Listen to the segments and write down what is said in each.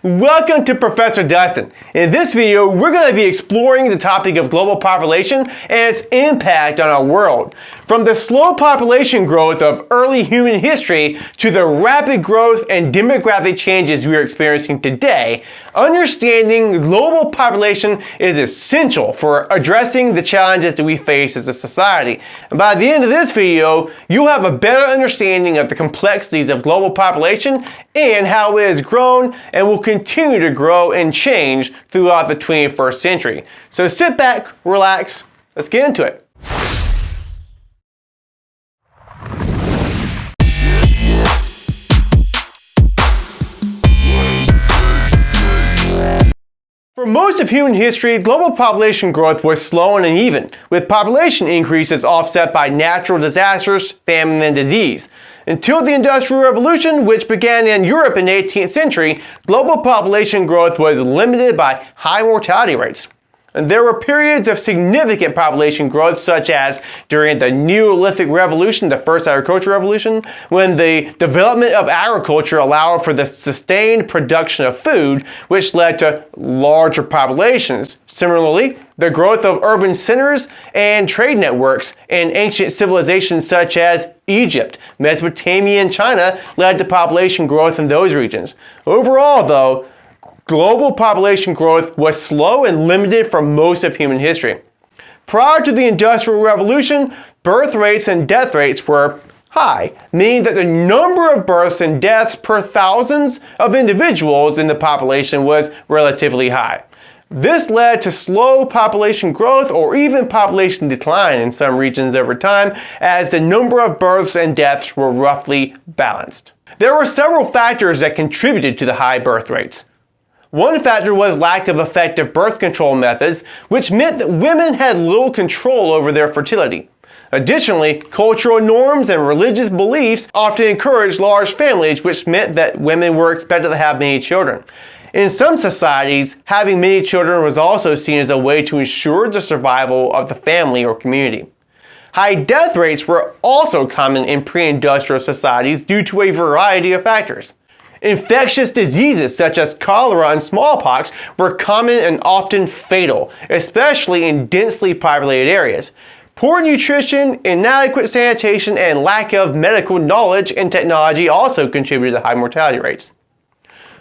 Welcome to Professor Dustin. In this video, we're going to be exploring the topic of global population and its impact on our world. From the slow population growth of early human history to the rapid growth and demographic changes we are experiencing today, understanding global population is essential for addressing the challenges that we face as a society. And by the end of this video, you'll have a better understanding of the complexities of global population and how it has grown and will continue to grow and change throughout the 21st century. So sit back, relax, let's get into it. For most of human history, global population growth was slow and uneven, with population increases offset by natural disasters, famine, and disease. Until the Industrial Revolution, which began in Europe in the 18th century, global population growth was limited by high mortality rates. And there were periods of significant population growth, such as during the Neolithic Revolution, the first agricultural revolution, when the development of agriculture allowed for the sustained production of food, which led to larger populations. Similarly, the growth of urban centers and trade networks in ancient civilizations such as Egypt, Mesopotamia, and China led to population growth in those regions. Overall, though, global population growth was slow and limited for most of human history. Prior to the Industrial Revolution, birth rates and death rates were high, meaning that the number of births and deaths per thousands of individuals in the population was relatively high. This led to slow population growth or even population decline in some regions over time, as the number of births and deaths were roughly balanced. There were several factors that contributed to the high birth rates. One factor was lack of effective birth control methods, which meant that women had little control over their fertility. Additionally, cultural norms and religious beliefs often encouraged large families, which meant that women were expected to have many children. In some societies, having many children was also seen as a way to ensure the survival of the family or community. High death rates were also common in pre-industrial societies due to a variety of factors. Infectious diseases such as cholera and smallpox were common and often fatal, especially in densely populated areas. Poor nutrition, inadequate sanitation, and lack of medical knowledge and technology also contributed to high mortality rates.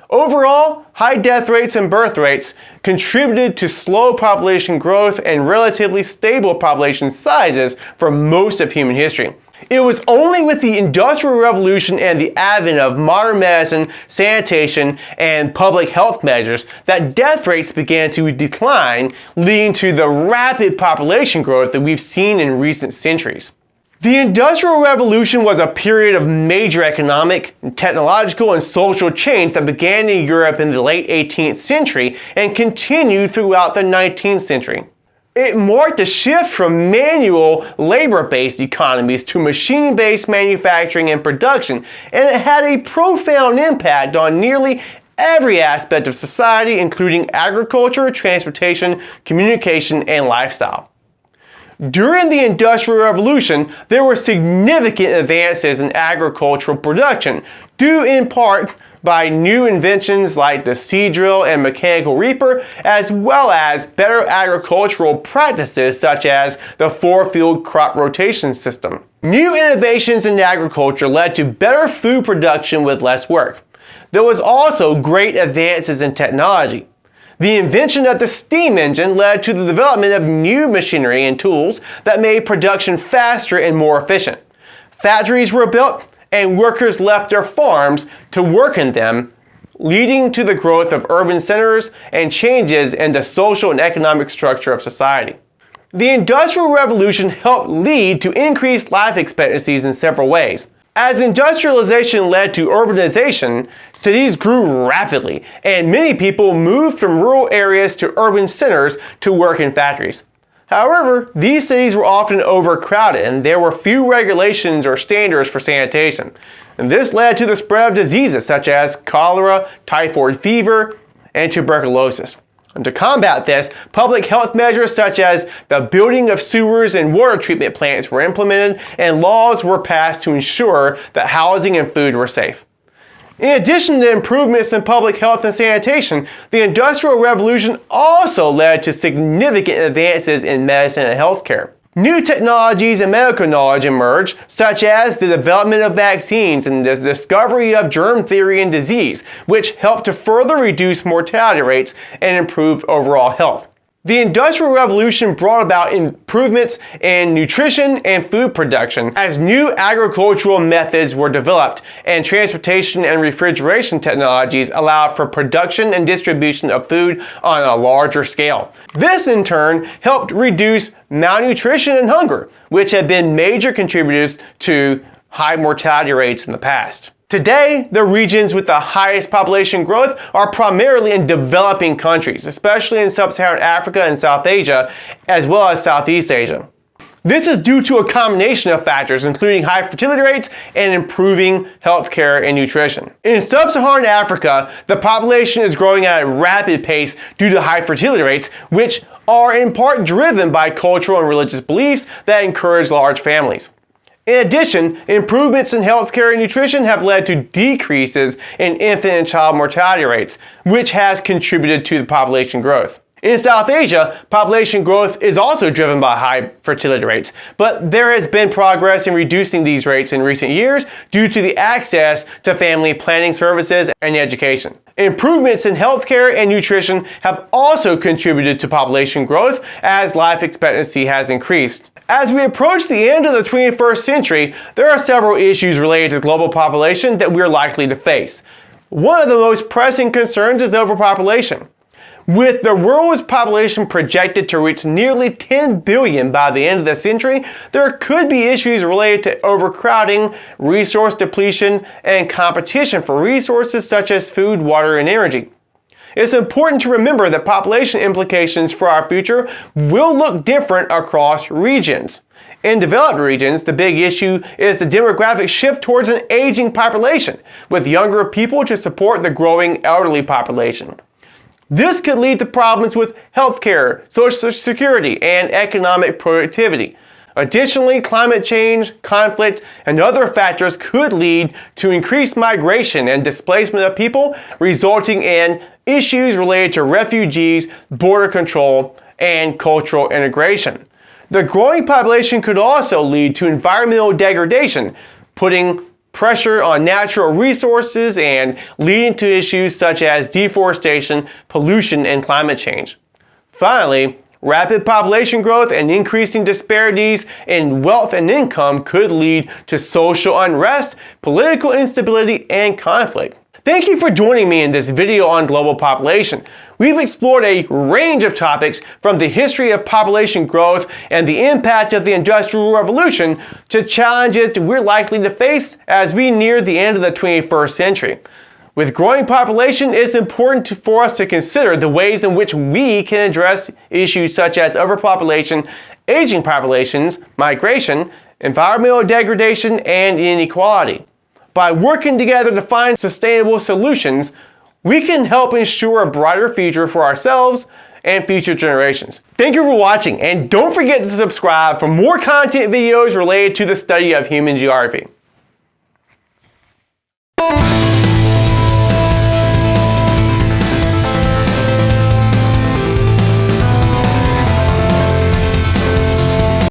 Overall, high death rates and birth rates contributed to slow population growth and relatively stable population sizes for most of human history. It was only with the Industrial Revolution and the advent of modern medicine, sanitation, and public health measures that death rates began to decline, leading to the rapid population growth that we've seen in recent centuries. The Industrial Revolution was a period of major economic, technological, and social change that began in Europe in the late 18th century and continued throughout the 19th century. It marked a shift from manual, labor-based economies to machine-based manufacturing and production, and it had a profound impact on nearly every aspect of society, including agriculture, transportation, communication, and lifestyle. During the Industrial Revolution, there were significant advances in agricultural production, due in part by new inventions like the seed drill and mechanical reaper, as well as better agricultural practices such as the four-field crop rotation system. New innovations in agriculture led to better food production with less work. There was also great advances in technology. The invention of the steam engine led to the development of new machinery and tools that made production faster and more efficient. Factories were built, and workers left their farms to work in them, leading to the growth of urban centers and changes in the social and economic structure of society. The Industrial Revolution helped lead to increased life expectancies in several ways. As industrialization led to urbanization, cities grew rapidly, and many people moved from rural areas to urban centers to work in factories. However, these cities were often overcrowded and there were few regulations or standards for sanitation. And this led to the spread of diseases such as cholera, typhoid fever, and tuberculosis. And to combat this, public health measures such as the building of sewers and water treatment plants were implemented, and laws were passed to ensure that housing and food were safe. In addition to improvements in public health and sanitation, the Industrial Revolution also led to significant advances in medicine and healthcare. New technologies and medical knowledge emerged, such as the development of vaccines and the discovery of germ theory and disease, which helped to further reduce mortality rates and improve overall health. The Industrial Revolution brought about improvements in nutrition and food production as new agricultural methods were developed, and transportation and refrigeration technologies allowed for production and distribution of food on a larger scale. This in turn helped reduce malnutrition and hunger, which had been major contributors to high mortality rates in the past. Today, the regions with the highest population growth are primarily in developing countries, especially in sub-Saharan Africa and South Asia, as well as Southeast Asia. This is due to a combination of factors, including high fertility rates and improving healthcare and nutrition. In sub-Saharan Africa, the population is growing at a rapid pace due to high fertility rates, which are in part driven by cultural and religious beliefs that encourage large families. In addition, improvements in healthcare and nutrition have led to decreases in infant and child mortality rates, which has contributed to the population growth. In South Asia, population growth is also driven by high fertility rates, but there has been progress in reducing these rates in recent years due to the access to family planning services and education. Improvements in healthcare and nutrition have also contributed to population growth as life expectancy has increased. As we approach the end of the 21st century, there are several issues related to global population that we are likely to face. One of the most pressing concerns is overpopulation. With the world's population projected to reach nearly 10 billion by the end of the century, there could be issues related to overcrowding, resource depletion, and competition for resources such as food, water, and energy. It's important to remember that population implications for our future will look different across regions. In developed regions, the big issue is the demographic shift towards an aging population, with younger people to support the growing elderly population. This could lead to problems with healthcare, social security, and economic productivity. Additionally, climate change, conflict, and other factors could lead to increased migration and displacement of people, resulting in issues related to refugees, border control, and cultural integration. The growing population could also lead to environmental degradation, putting pressure on natural resources and leading to issues such as deforestation, pollution, and climate change. Finally, rapid population growth and increasing disparities in wealth and income could lead to social unrest, political instability, and conflict. Thank you for joining me in this video on global population. We've explored a range of topics from the history of population growth and the impact of the Industrial Revolution to challenges we're likely to face as we near the end of the 21st century. With growing population, it's important for us to consider the ways in which we can address issues such as overpopulation, aging populations, migration, environmental degradation, and inequality. By working together to find sustainable solutions, we can help ensure a brighter future for ourselves and future generations. Thank you for watching, and don't forget to subscribe for more content videos related to the study of human geography.